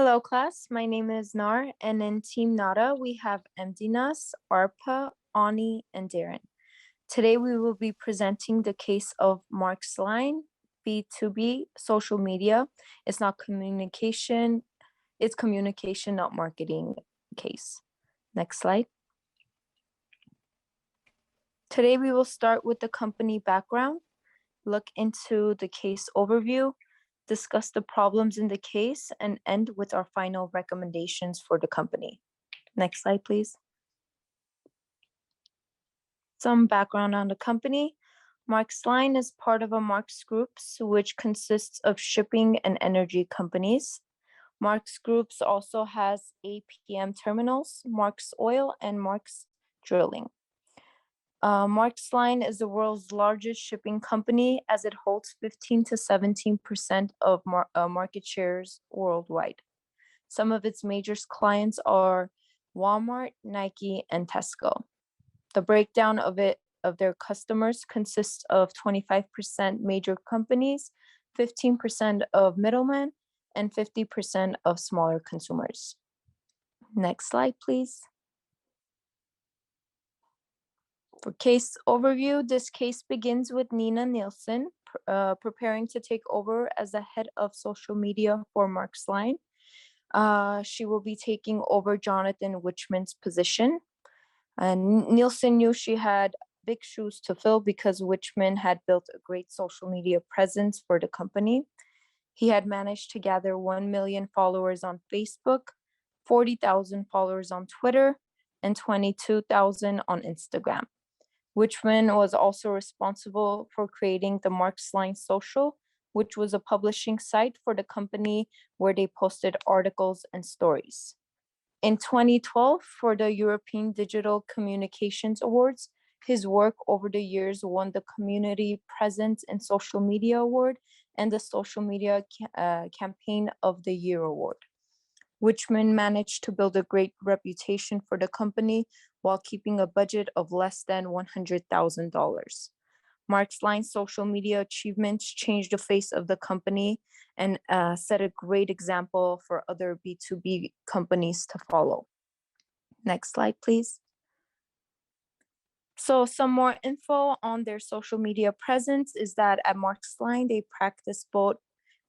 Hello, class. My name is Nar, and in Team Nada, we have Mdinas, Arpa, Ani, and Darren. Today, we will be presenting the case of Maersk Line, B2B, social media. It's not communication, it's communication, not marketing case. Next slide. Today, we will start with the company background, look into the case overview, discuss the problems in the case, and end with our final recommendations for the company. Next slide, please. Some background on the company. Maersk Line is part of a Maersk Groups, which consists of shipping and energy companies. Maersk Groups also has APM terminals, Maersk Oil, and Maersk Drilling. Maersk Line is the world's largest shipping company as it holds 15 to 17% of market shares worldwide. Some of its major clients are Walmart, Nike, and Tesco. The breakdown of their customers consists of 25% major companies, 15% of middlemen, and 50% of smaller consumers. Next slide, please. For case overview, this case begins with Nina Nielsen preparing to take over as the head of social media for Maersk Line. She will be taking over Jonathan Wichman's position. And Nielsen knew she had big shoes to fill because Wichman had built a great social media presence for the company. He had managed to gather 1 million followers on Facebook, 40,000 followers on Twitter, and 22,000 on Instagram. Wichman was also responsible for creating the Maersk Line Social, which was a publishing site for the company where they posted articles and stories. In 2012, for the European Digital Communications Awards, his work over the years won the Community Presence in Social Media Award and the Social Media Campaign of the Year Award. Wichman managed to build a great reputation for the company while keeping a budget of less than $100,000. Maersk Line's social media achievements changed the face of the company and set a great example for other B2B companies to follow. Next slide, please. So some more info on their social media presence is that at Maersk Line, they practice both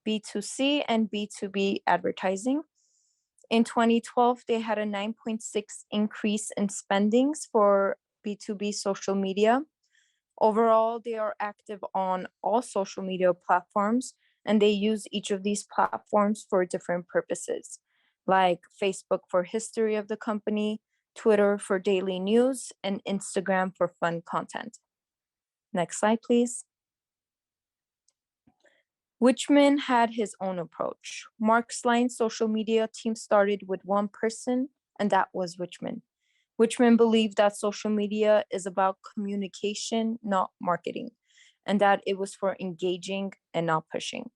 B2C and B2B advertising. In 2012, they had a 9.6 increase in spendings for B2B social media. Overall, they are active on all social media platforms, and they use each of these platforms for different purposes, like Facebook for history of the company, Twitter for daily news, and Instagram for fun content. Next slide, please. Wichman had his own approach. Maersk Line's social media team started with one person, and that was Wichman. Wichman believed that social media is about communication, not marketing, and that it was for engaging and not pushing.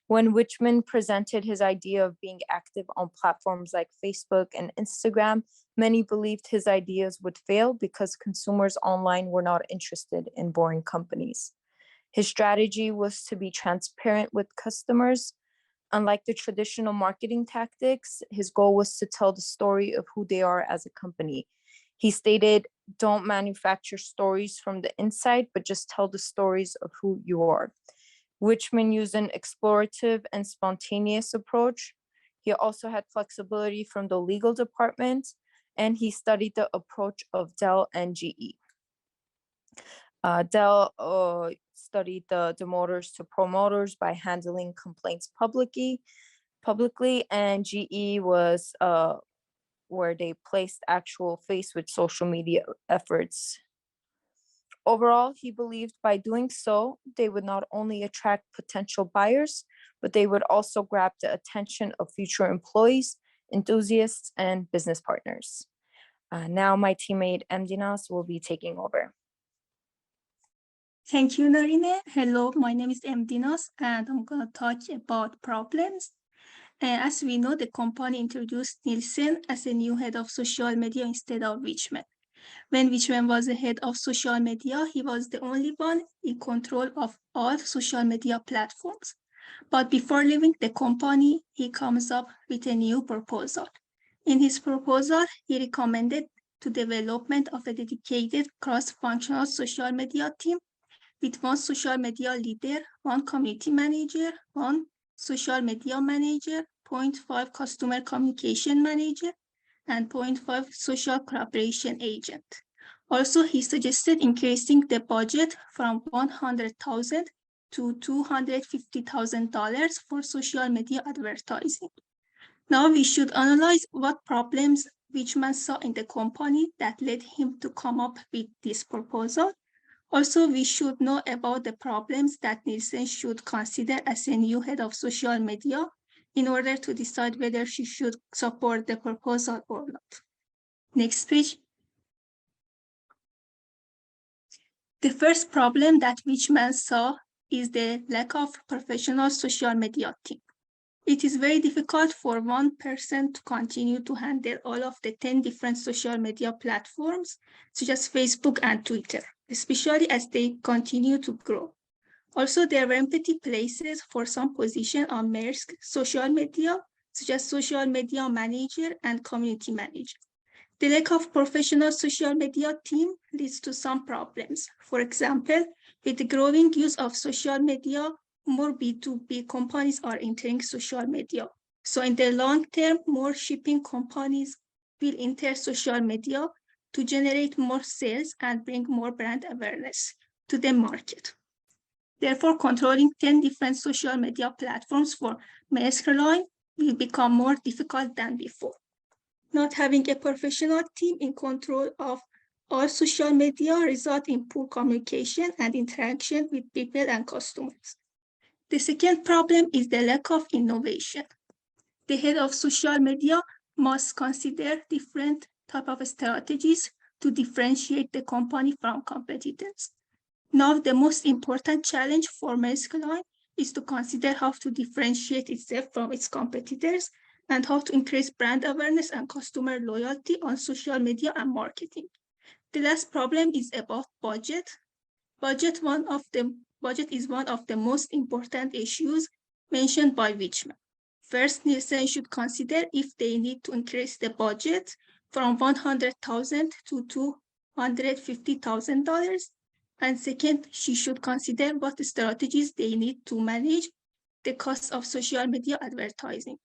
When Wichman presented his idea of being active on platforms like Facebook and Instagram, many believed his ideas would fail because consumers online were not interested in boring companies. His strategy was to be transparent with customers. Unlike the traditional marketing tactics, his goal was to tell the story of who they are as a company. He stated, "Don't manufacture stories from the inside, but just tell the stories of who you are." Wichman used an explorative and spontaneous approach. He also had flexibility from the legal department, and he studied the approach of Dell and GE. Dell studied the demoters to promoters by handling complaints publicly, and GE was where they placed actual face with social media efforts. Overall, he believed by doing so, they would not only attract potential buyers, but they would also grab the attention of future employees, enthusiasts, and business partners. Now my teammate Mdinas will be taking over. Thank you, Narine. Hello, my name is Mdinas, and I'm going to talk about problems. As we know, the company introduced Nielsen as a new head of social media instead of Wichman. When Wichman was the head of social media, he was the only one in control of all social media platforms. But before leaving the company, he comes up with a new proposal. In his proposal, he recommended the development of a dedicated cross-functional social media team with one social media leader, one community manager, one social media manager, zero point 0.5 customer communication manager, and 0.5 social collaboration agent. Also, he suggested increasing the budget from $100,000 to $250,000 for social media advertising. Now we should analyze what problems Wichmann saw in the company that led him to come up with this proposal. Also, we should know about the problems that Nielsen should consider as a new head of social media in order to decide whether she should support the proposal or not. Next page. The first problem that Wichmann saw is the lack of professional social media team. It is very difficult for one person to continue to handle all of the 10 different social media platforms, such as Facebook and Twitter, especially as they continue to grow. Also, there were empty places for some position on Maersk social media, such as social media manager and community manager. The lack of professional social media team leads to some problems. For example, with the growing use of social media, more B2B companies are entering social media. So in the long term, more shipping companies will enter social media to generate more sales and bring more brand awareness to the market. Therefore, controlling 10 different social media platforms for Maersk Line will become more difficult than before. Not having a professional team in control of all social media results in poor communication and interaction with people and customers. The second problem is the lack of innovation. The head of social media must consider different types of strategies to differentiate the company from competitors. Now, the most important challenge for Maersk Line is to consider how to differentiate itself from its competitors and how to increase brand awareness and customer loyalty on social media and marketing. The last problem is about budget. Budget is one of the most important issues mentioned by Wichmann. First, Nielsen should consider if they need to increase the budget from $100,000 to $250,000. And second, she should consider what strategies they need to manage the cost of social media advertising.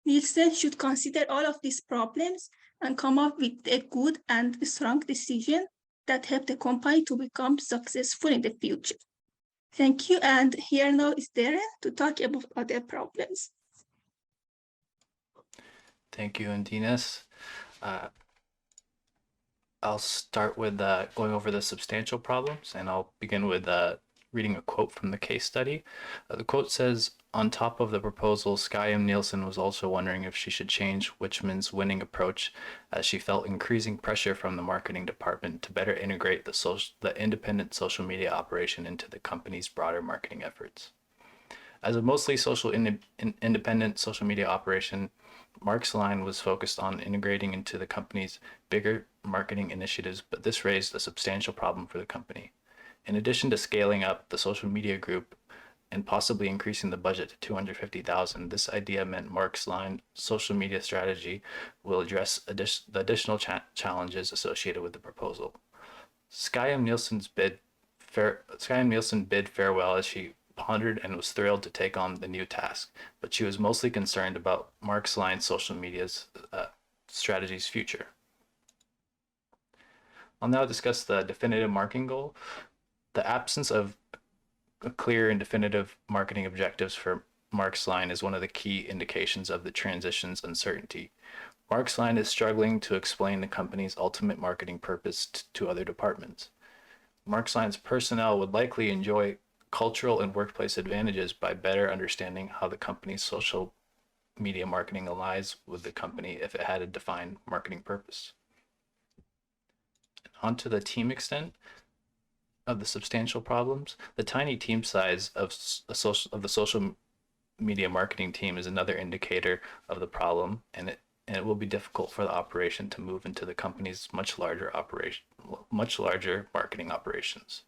Nielsen should consider all of these problems and come up with a good and strong decision that help the company to become successful in the future. Thank you, and here now is Darren to talk about other problems. Thank you, Indines. I'll start with going over the substantial problems, and I'll begin with reading a quote from the case study. The quote says, "On top of the proposal, Skye M. Nielsen was also wondering if she should change Wichmann's winning approach, as she felt increasing pressure from the marketing department to better integrate the independent social media operation into the company's broader marketing efforts. As a mostly independent social media operation, Maersk Line was focused on integrating into the company's bigger marketing initiatives, but this raised a substantial problem for the company. In addition to scaling up the social media group and possibly increasing the budget to $250,000, this idea meant Maersk Line social media strategy will address the additional challenges associated with the proposal. Skye M. Nielsen bid farewell as she pondered and was thrilled to take on the new task, but she was mostly concerned about Maersk Line's social media's strategy's future." I'll now discuss the definitive marketing goal. The absence of clear and definitive marketing objectives for Maersk Line is one of the key indications of the transition's uncertainty. Maersk Line is struggling to explain the company's ultimate marketing purpose to other departments. Maersk Line's personnel would likely enjoy cultural and workplace advantages by better understanding how the company's social media marketing aligns with the company if it had a defined marketing purpose. On to the team extent of the substantial problems. The tiny team size of the social media marketing team is another indicator of the problem, and it will be difficult for the operation to move into the company's much larger marketing operations.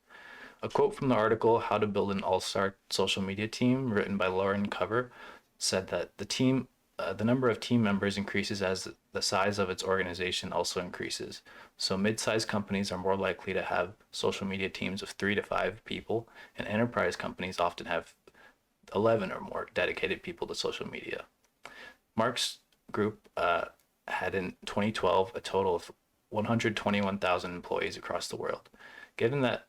A quote from the article, How to Build an All-Star Social Media Team, written by Lauren Cover, said that the number of team members increases as the size of its organization also increases. So mid-sized companies are more likely to have social media teams of 3 to 5 people, and enterprise companies often have 11 or more dedicated people to social media. Maersk Group had in 2012 a total of 121,000 employees across the world. Given that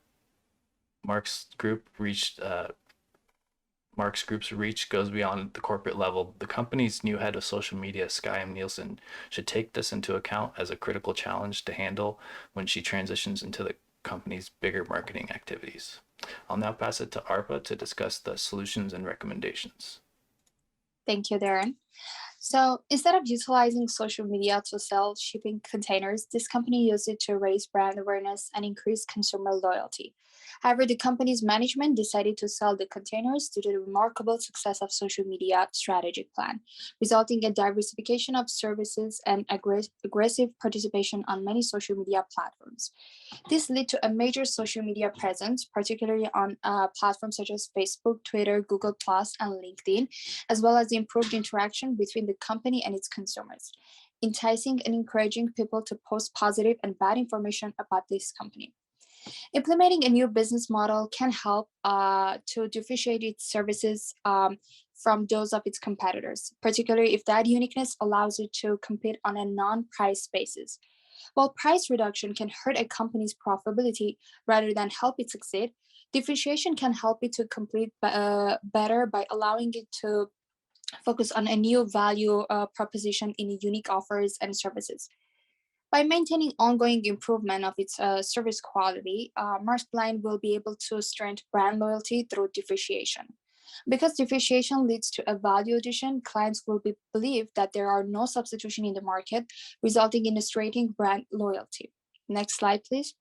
Maersk Group's reach goes beyond the corporate level, the company's new head of social media, CSUN Nielsen, should take this into account as a critical challenge to handle when she transitions into the company's bigger marketing activities. I'll now pass it to ARPA to discuss the solutions and recommendations. Thank you, Darren. So instead of utilizing social media to sell shipping containers, this company used it to raise brand awareness and increase consumer loyalty. However, the company's management decided to sell the containers due to the remarkable success of social media strategic plan, resulting in diversification of services and aggressive participation on many social media platforms. This led to a major social media presence, particularly on platforms such as Facebook, Twitter, Google+, and LinkedIn, as well as the improved interaction between the company and its consumers, enticing and encouraging people to post positive and bad information about this company. Implementing a new business model can help to differentiate its services from those of its competitors, particularly if that uniqueness allows it to compete on a non-price basis. While price reduction can hurt a company's profitability rather than help it succeed, differentiation can help it to compete better by allowing it to focus on a new value proposition in unique offers and services. By maintaining ongoing improvement of its service quality, Maersk Line will be able to strengthen brand loyalty through differentiation. Because differentiation leads to a value addition, clients will believe that there are no substitution in the market, resulting in a strengthening brand loyalty. Next slide, please.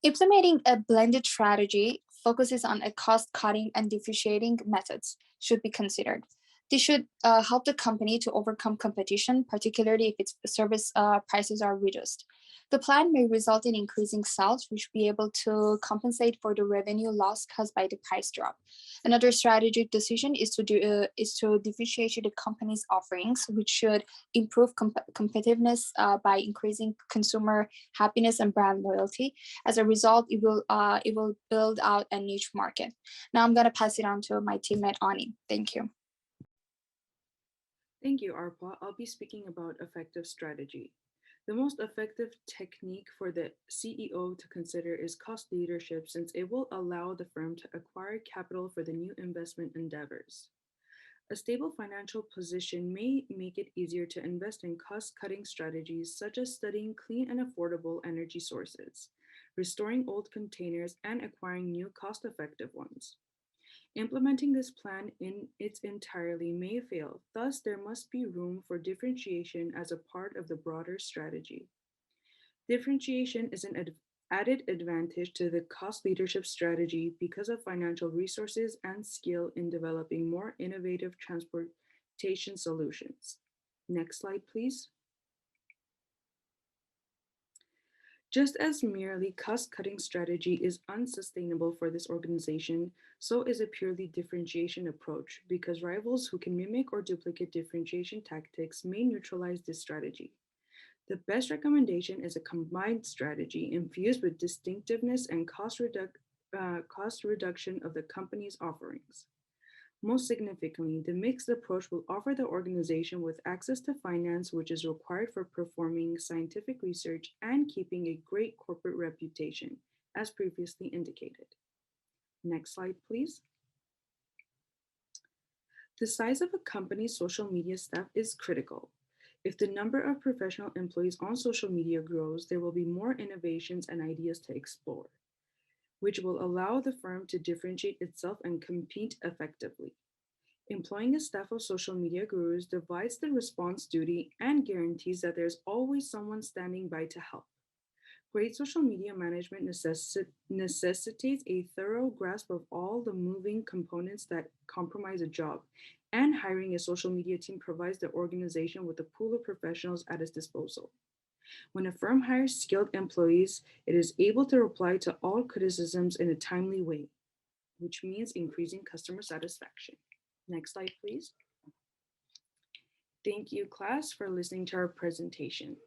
Implementing a blended strategy focuses on a cost-cutting and differentiating methods should be considered. This should help the company to overcome competition, particularly if its service prices are reduced. The plan may result in increasing sales, which will be able to compensate for the revenue loss caused by the price drop. Another strategic decision is to differentiate the company's offerings, which should improve competitiveness by increasing consumer happiness and brand loyalty. As a result, it will build out a niche market. Now I'm going to pass it on to my teammate Ani. Thank you. Thank you, Arpa. I'll be speaking about effective strategy. The most effective technique for the CEO to consider is cost leadership, since it will allow the firm to acquire capital for the new investment endeavors. A stable financial position may make it easier to invest in cost-cutting strategies such as studying clean and affordable energy sources, restoring old containers, and acquiring new cost-effective ones. Implementing this plan in its entirety may fail, thus there must be room for differentiation as a part of the broader strategy. Differentiation is an added advantage to the cost leadership strategy because of financial resources and skill in developing more innovative transportation solutions. Next slide, please. Just as merely cost-cutting strategy is unsustainable for this organization, so is a purely differentiation approach, because rivals who can mimic or duplicate differentiation tactics may neutralize this strategy. The best recommendation is a combined strategy infused with distinctiveness and cost reduction of the company's offerings. Most significantly, the mixed approach will offer the organization with access to finance, which is required for performing scientific research and keeping a great corporate reputation, as previously indicated. Next slide, please. The size of a company's social media staff is critical. If the number of professional employees on social media grows, there will be more innovations and ideas to explore, which will allow the firm to differentiate itself and compete effectively. Employing a staff of social media gurus divides the response duty and guarantees that there's always someone standing by to help. Great social media management necessitates a thorough grasp of all the moving components that comprise a job, and hiring a social media team provides the organization with a pool of professionals at its disposal. When a firm hires skilled employees, it is able to reply to all criticisms in a timely way, which means increasing customer satisfaction. Next slide, please. Thank you, class, for listening to our presentation.